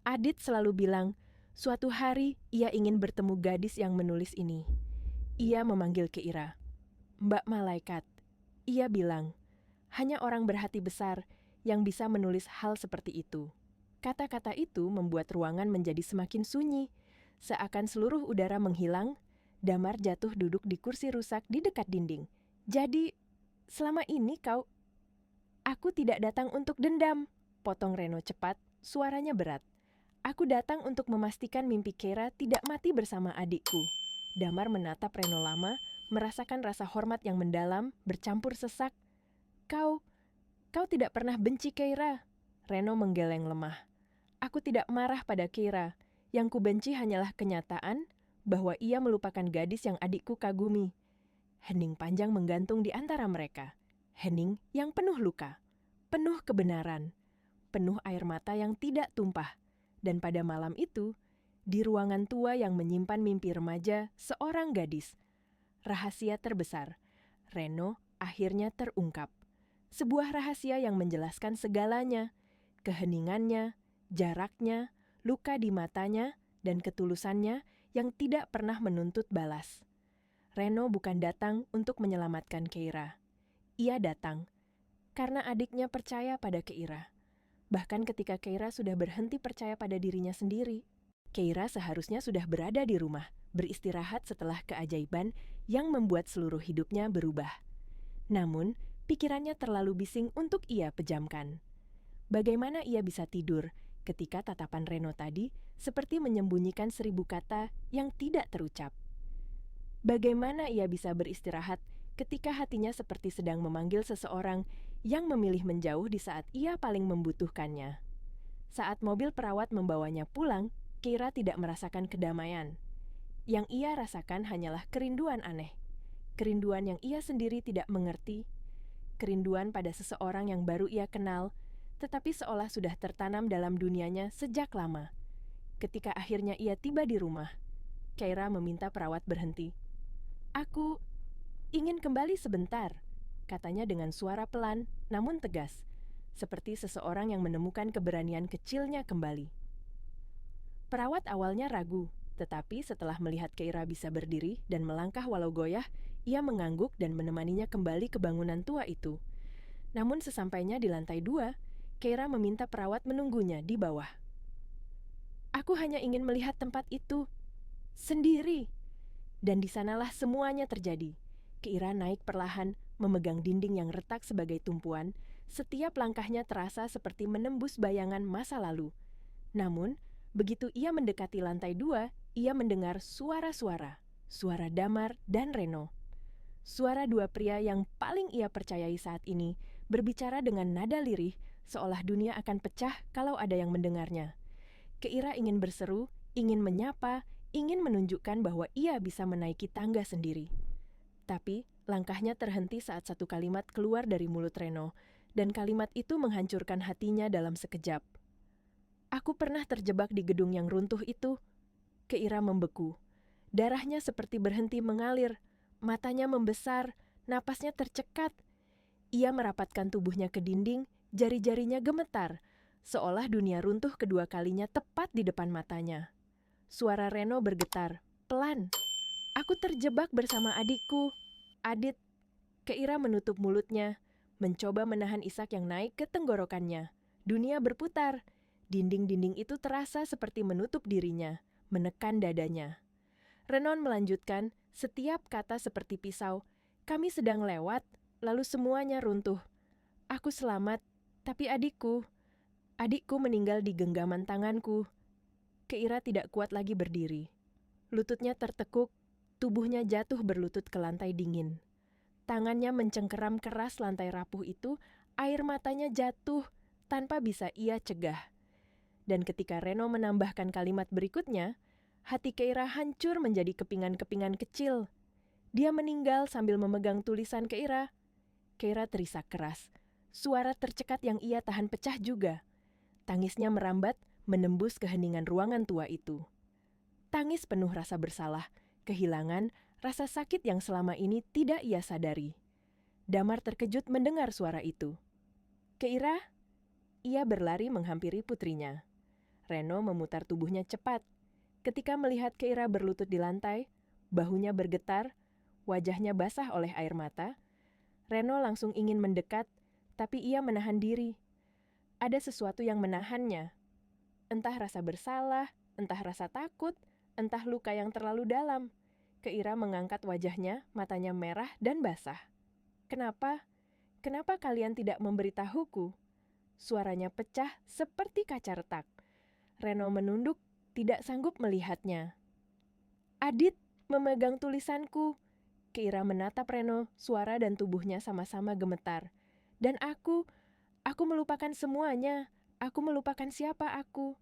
"Adit selalu bilang, suatu hari ia ingin bertemu gadis yang menulis ini." Ia memanggil Keira. "Mbak Malaikat." Ia bilang, "hanya orang berhati besar yang bisa menulis hal seperti itu." Kata-kata itu membuat ruangan menjadi semakin sunyi. Seakan seluruh udara menghilang, Damar jatuh duduk di kursi rusak di dekat dinding. "Jadi, selama ini kau..." "Aku tidak datang untuk dendam," potong Reno cepat, suaranya berat. "Aku datang untuk memastikan mimpi Keira tidak mati bersama adikku." Damar menatap Reno lama, merasakan rasa hormat yang mendalam, bercampur sesak. Kau tidak pernah benci Keira." Reno menggeleng lemah. "Aku tidak marah pada Keira. Yang kubenci hanyalah kenyataan bahwa ia melupakan gadis yang adikku kagumi." Hening panjang menggantung di antara mereka. Hening yang penuh luka, penuh kebenaran, penuh air mata yang tidak tumpah. Dan pada malam itu, di ruangan tua yang menyimpan mimpi remaja seorang gadis, rahasia terbesar, Reno, akhirnya terungkap. Sebuah rahasia yang menjelaskan segalanya, keheningannya, jaraknya, luka di matanya, dan ketulusannya yang tidak pernah menuntut balas. Reno bukan datang untuk menyelamatkan Keira. Ia datang karena adiknya percaya pada Keira. Bahkan ketika Keira sudah berhenti percaya pada dirinya sendiri. Keira seharusnya sudah berada di rumah, beristirahat setelah keajaiban yang membuat seluruh hidupnya berubah. Namun, pikirannya terlalu bising untuk ia pejamkan. Bagaimana ia bisa tidur ketika tatapan Reno tadi seperti menyembunyikan 1000 kata yang tidak terucap? Bagaimana ia bisa beristirahat ketika hatinya seperti sedang memanggil seseorang yang memilih menjauh di saat ia paling membutuhkannya? Saat mobil perawat membawanya pulang, Keira tidak merasakan kedamaian. Yang ia rasakan hanyalah kerinduan aneh. Kerinduan yang ia sendiri tidak mengerti. Kerinduan pada seseorang yang baru ia kenal, tetapi seolah sudah tertanam dalam dunianya sejak lama. Ketika akhirnya ia tiba di rumah, Keira meminta perawat berhenti. "Aku ingin kembali sebentar," katanya dengan suara pelan namun tegas, seperti seseorang yang menemukan keberanian kecilnya kembali. Perawat awalnya ragu, tetapi setelah melihat Keira bisa berdiri dan melangkah walau goyah, ia mengangguk dan menemaninya kembali ke bangunan tua itu. Namun sesampainya di lantai 2, Keira meminta perawat menunggunya di bawah. "Aku hanya ingin melihat tempat itu sendiri." Dan di sanalah semuanya terjadi. Keira naik perlahan, memegang dinding yang retak sebagai tumpuan. Setiap langkahnya terasa seperti menembus bayangan masa lalu. Namun, begitu ia mendekati lantai 2, ia mendengar suara-suara. Suara Damar dan Reno. Suara dua pria yang paling ia percayai saat ini berbicara dengan nada lirih, seolah dunia akan pecah kalau ada yang mendengarnya. Keira ingin berseru, ingin menyapa, ingin menunjukkan bahwa ia bisa menaiki tangga sendiri. Tapi langkahnya terhenti saat satu kalimat keluar dari mulut Reno, dan kalimat itu menghancurkan hatinya dalam sekejap. "Aku pernah terjebak di gedung yang runtuh itu." Keira membeku. Darahnya seperti berhenti mengalir, matanya membesar, napasnya tercekat. Ia merapatkan tubuhnya ke dinding, jari-jarinya gemetar, seolah dunia runtuh kedua kalinya tepat di depan matanya. Suara Reno bergetar, pelan. "Aku terjebak bersama adikku. Adit." Keira menutup mulutnya, mencoba menahan isak yang naik ke tenggorokannya. Dunia berputar. Dinding-dinding itu terasa seperti menutup dirinya, menekan dadanya. Renon melanjutkan, setiap kata seperti pisau. "Kami sedang lewat, lalu semuanya runtuh. Aku selamat, tapi adikku meninggal di genggaman tanganku." Keira tidak kuat lagi berdiri. Lututnya tertekuk, tubuhnya jatuh berlutut ke lantai dingin. Tangannya mencengkeram keras lantai rapuh itu, air matanya jatuh tanpa bisa ia cegah. Dan ketika Reno menambahkan kalimat berikutnya, hati Keira hancur menjadi kepingan-kepingan kecil. "Dia meninggal sambil memegang tulisan Keira." Keira terisak keras. Suara tercekat yang ia tahan pecah juga. Tangisnya merambat, menembus keheningan ruangan tua itu. Tangis penuh rasa bersalah, kehilangan, rasa sakit yang selama ini tidak ia sadari. Damar terkejut mendengar suara itu. "Keira?" Ia berlari menghampiri putrinya. Reno memutar tubuhnya cepat. Ketika melihat Keira berlutut di lantai, bahunya bergetar, wajahnya basah oleh air mata. Reno langsung ingin mendekat, tapi ia menahan diri. Ada sesuatu yang menahannya. Entah rasa bersalah, entah rasa takut, entah luka yang terlalu dalam. Keira mengangkat wajahnya, matanya merah dan basah. "Kenapa? Kenapa kalian tidak memberitahuku?" Suaranya pecah seperti kaca retak. Reno menunduk, tidak sanggup melihatnya. "Adit memegang tulisanku." Keira menatap Reno, suara dan tubuhnya sama-sama gemetar. "Dan aku melupakan semuanya. Aku melupakan siapa aku."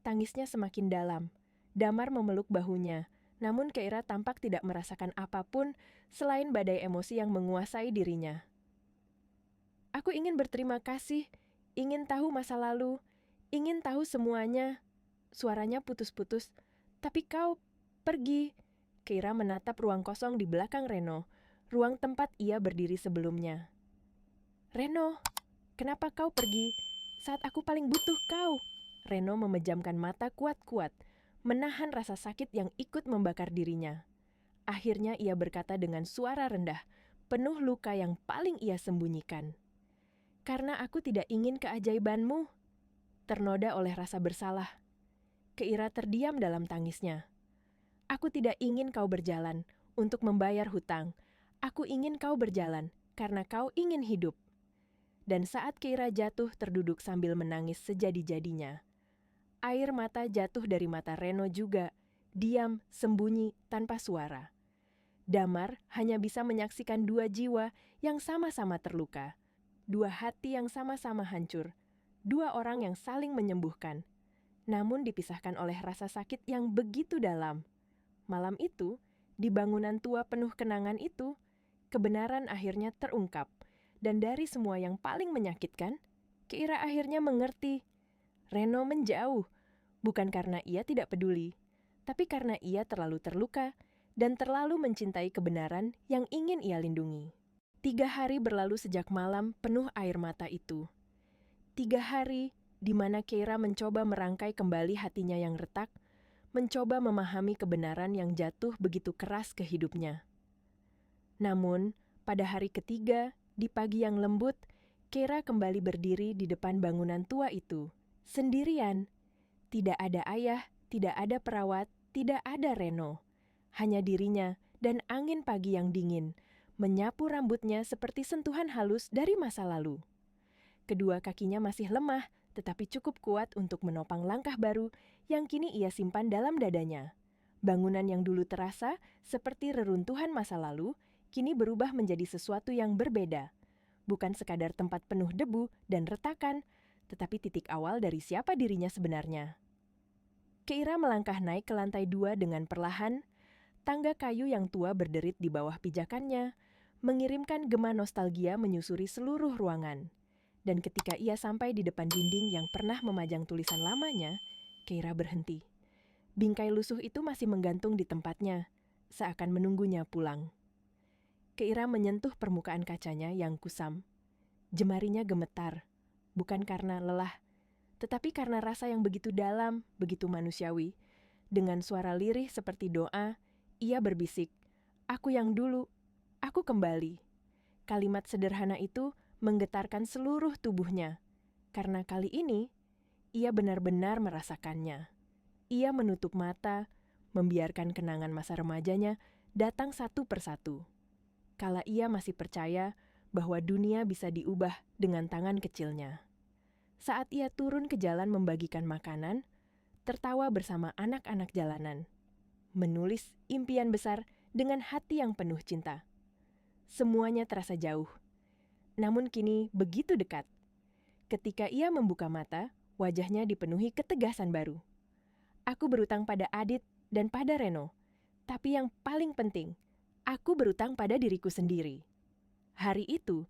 Tangisnya semakin dalam. Damar memeluk bahunya, namun Keira tampak tidak merasakan apapun selain badai emosi yang menguasai dirinya. "Aku ingin berterima kasih, ingin tahu masa lalu, ingin tahu semuanya." Suaranya putus-putus. "Tapi kau pergi." Keira menatap ruang kosong di belakang Reno, ruang tempat ia berdiri sebelumnya. "Reno, kenapa kau pergi saat aku paling butuh kau?" Reno memejamkan mata kuat-kuat, menahan rasa sakit yang ikut membakar dirinya. Akhirnya ia berkata dengan suara rendah, penuh luka yang paling ia sembunyikan. "Karena aku tidak ingin keajaibanmu." Ternoda oleh rasa bersalah, Keira terdiam dalam tangisnya. "Aku tidak ingin kau berjalan untuk membayar hutang. Aku ingin kau berjalan karena kau ingin hidup." Dan saat Keira jatuh terduduk sambil menangis sejadi-jadinya, air mata jatuh dari mata Reno juga, diam, sembunyi, tanpa suara. Damar hanya bisa menyaksikan dua jiwa yang sama-sama terluka, dua hati yang sama-sama hancur, dua orang yang saling menyembuhkan, namun dipisahkan oleh rasa sakit yang begitu dalam. Malam itu, di bangunan tua penuh kenangan itu, kebenaran akhirnya terungkap, dan dari semua yang paling menyakitkan, Keira akhirnya mengerti. Reno menjauh, bukan karena ia tidak peduli, tapi karena ia terlalu terluka dan terlalu mencintai kebenaran yang ingin ia lindungi. 3 hari berlalu sejak malam penuh air mata itu. 3 hari di mana Keira mencoba merangkai kembali hatinya yang retak, mencoba memahami kebenaran yang jatuh begitu keras ke hidupnya. Namun, pada hari ketiga, di pagi yang lembut, Keira kembali berdiri di depan bangunan tua itu, sendirian. Tidak ada ayah, tidak ada perawat, tidak ada Reno. Hanya dirinya dan angin pagi yang dingin, menyapu rambutnya seperti sentuhan halus dari masa lalu. Kedua kakinya masih lemah, tetapi cukup kuat untuk menopang langkah baru yang kini ia simpan dalam dadanya. Bangunan yang dulu terasa seperti reruntuhan masa lalu, kini berubah menjadi sesuatu yang berbeda. Bukan sekadar tempat penuh debu dan retakan, tetapi titik awal dari siapa dirinya sebenarnya. Keira melangkah naik ke lantai 2 dengan perlahan, tangga kayu yang tua berderit di bawah pijakannya, mengirimkan gema nostalgia menyusuri seluruh ruangan. Dan ketika ia sampai di depan dinding yang pernah memajang tulisan lamanya, Keira berhenti. Bingkai lusuh itu masih menggantung di tempatnya, seakan menunggunya pulang. Keira menyentuh permukaan kacanya yang kusam. Jemarinya gemetar, bukan karena lelah, tetapi karena rasa yang begitu dalam, begitu manusiawi. Dengan suara lirih seperti doa, ia berbisik, "Aku yang dulu, aku kembali." Kalimat sederhana itu menggetarkan seluruh tubuhnya, karena kali ini ia benar-benar merasakannya. Ia menutup mata, membiarkan kenangan masa remajanya datang satu persatu. Kala ia masih percaya bahwa dunia bisa diubah dengan tangan kecilnya. Saat ia turun ke jalan membagikan makanan, tertawa bersama anak-anak jalanan, menulis impian besar dengan hati yang penuh cinta. Semuanya terasa jauh, namun kini begitu dekat. Ketika ia membuka mata, wajahnya dipenuhi ketegasan baru. "Aku berutang pada Adit dan pada Reno, tapi yang paling penting, aku berutang pada diriku sendiri." Hari itu,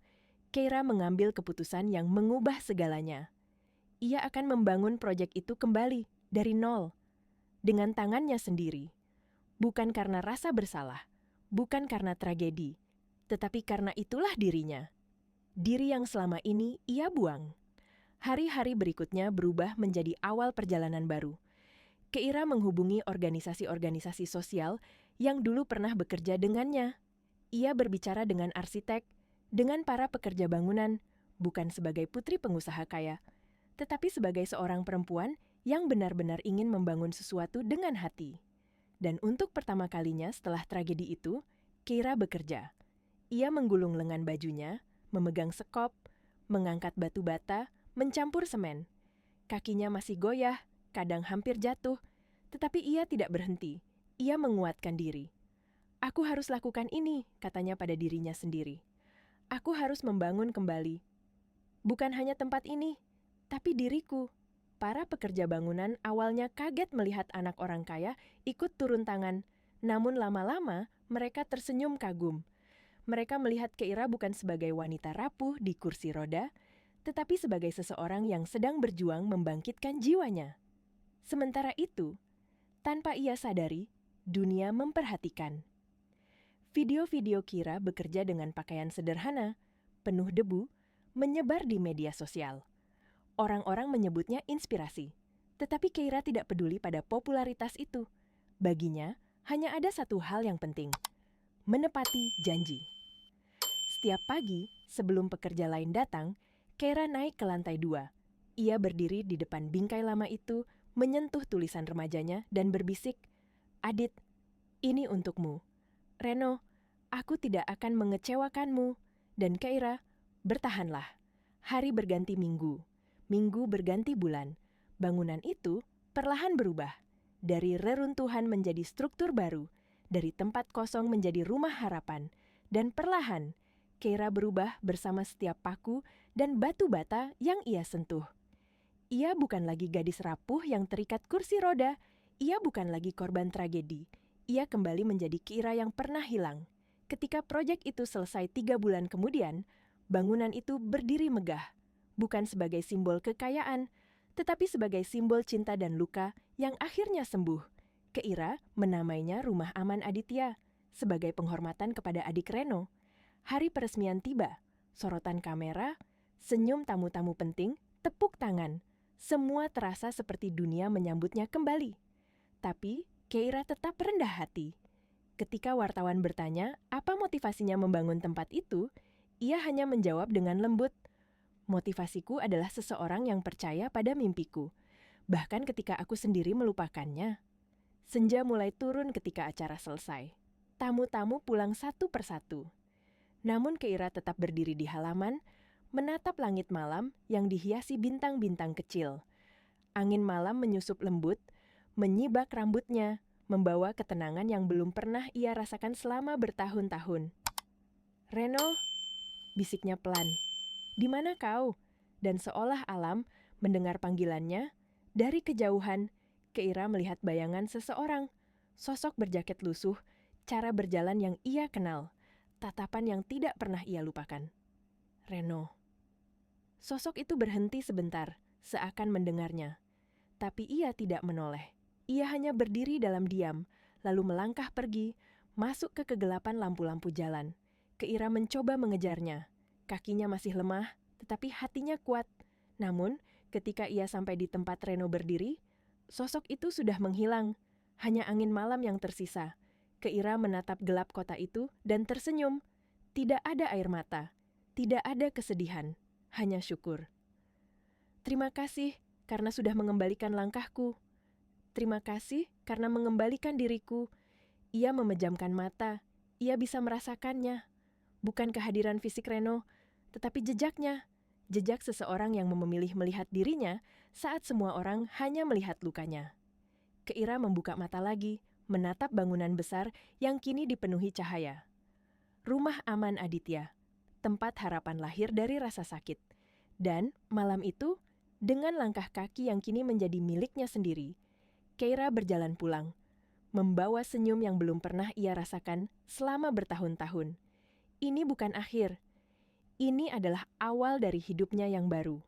Keira mengambil keputusan yang mengubah segalanya. Ia akan membangun proyek itu kembali dari nol, dengan tangannya sendiri. Bukan karena rasa bersalah, bukan karena tragedi, tetapi karena itulah dirinya. Diri yang selama ini ia buang. Hari-hari berikutnya berubah menjadi awal perjalanan baru. Keira menghubungi organisasi-organisasi sosial yang dulu pernah bekerja dengannya. Ia berbicara dengan arsitek, dengan para pekerja bangunan, bukan sebagai putri pengusaha kaya, tetapi sebagai seorang perempuan yang benar-benar ingin membangun sesuatu dengan hati. Dan untuk pertama kalinya setelah tragedi itu, Keira bekerja. Ia menggulung lengan bajunya, memegang sekop, mengangkat batu bata, mencampur semen. Kakinya masih goyah, kadang hampir jatuh, tetapi ia tidak berhenti. Ia menguatkan diri. "Aku harus lakukan ini," katanya pada dirinya sendiri. "Aku harus membangun kembali. Bukan hanya tempat ini, tapi diriku." Para pekerja bangunan awalnya kaget melihat anak orang kaya ikut turun tangan, namun lama-lama mereka tersenyum kagum. Mereka melihat Keira bukan sebagai wanita rapuh di kursi roda, tetapi sebagai seseorang yang sedang berjuang membangkitkan jiwanya. Sementara itu, tanpa ia sadari, dunia memperhatikan. Video-video Keira bekerja dengan pakaian sederhana, penuh debu, menyebar di media sosial. Orang-orang menyebutnya inspirasi, tetapi Keira tidak peduli pada popularitas itu. Baginya, hanya ada satu hal yang penting, menepati janji. Setiap pagi, sebelum pekerja lain datang, Keira naik ke lantai 2. Ia berdiri di depan bingkai lama itu, menyentuh tulisan remajanya dan berbisik, "Adit, ini untukmu. Reno, aku tidak akan mengecewakanmu." Dan Keira, bertahanlah. Hari berganti minggu, minggu berganti bulan. Bangunan itu perlahan berubah. Dari reruntuhan menjadi struktur baru, dari tempat kosong menjadi rumah harapan, dan perlahan Keira berubah bersama setiap paku dan batu bata yang ia sentuh. Ia bukan lagi gadis rapuh yang terikat kursi roda, ia bukan lagi korban tragedi. Ia kembali menjadi Keira yang pernah hilang. Ketika proyek itu selesai 3 bulan kemudian, bangunan itu berdiri megah. bukan sebagai simbol kekayaan, tetapi sebagai simbol cinta dan luka yang akhirnya sembuh. Keira menamainya Rumah Aman Aditya sebagai penghormatan kepada adik Reno. Hari peresmian tiba, sorotan kamera, senyum tamu-tamu penting, tepuk tangan. Semua terasa seperti dunia menyambutnya kembali. Tapi Keira tetap rendah hati. Ketika wartawan bertanya apa motivasinya membangun tempat itu, ia hanya menjawab dengan lembut, "Motivasiku adalah seseorang yang percaya pada mimpiku, bahkan ketika aku sendiri melupakannya." Senja mulai turun ketika acara selesai. Tamu-tamu pulang satu persatu. Namun Keira tetap berdiri di halaman, menatap langit malam yang dihiasi bintang-bintang kecil. Angin malam menyusup lembut, menyibak rambutnya, membawa ketenangan yang belum pernah ia rasakan selama bertahun-tahun. "Reno," bisiknya pelan. "Di mana kau?" Dan seolah alam mendengar panggilannya, dari kejauhan, Keira melihat bayangan seseorang. Sosok berjaket lusuh, cara berjalan yang ia kenal, tatapan yang tidak pernah ia lupakan. Reno. Sosok itu berhenti sebentar, seakan mendengarnya. Tapi ia tidak menoleh. Ia hanya berdiri dalam diam, lalu melangkah pergi, masuk ke kegelapan lampu-lampu jalan. Keira mencoba mengejarnya. Kakinya masih lemah, tetapi hatinya kuat. Namun, ketika ia sampai di tempat Reno berdiri, sosok itu sudah menghilang. Hanya angin malam yang tersisa. Keira menatap gelap kota itu dan tersenyum. Tidak ada air mata, tidak ada kesedihan, hanya syukur. "Terima kasih karena sudah mengembalikan langkahku. Terima kasih karena mengembalikan diriku." Ia memejamkan mata. Ia bisa merasakannya. Bukan kehadiran fisik Reno, tetapi jejaknya. Jejak seseorang yang memilih melihat dirinya saat semua orang hanya melihat lukanya. Keira membuka mata lagi, menatap bangunan besar yang kini dipenuhi cahaya. Rumah Aman Aditya, tempat harapan lahir dari rasa sakit. Dan malam itu, dengan langkah kaki yang kini menjadi miliknya sendiri, Keira berjalan pulang, membawa senyum yang belum pernah ia rasakan selama bertahun-tahun. Ini bukan akhir. Ini adalah awal dari hidupnya yang baru.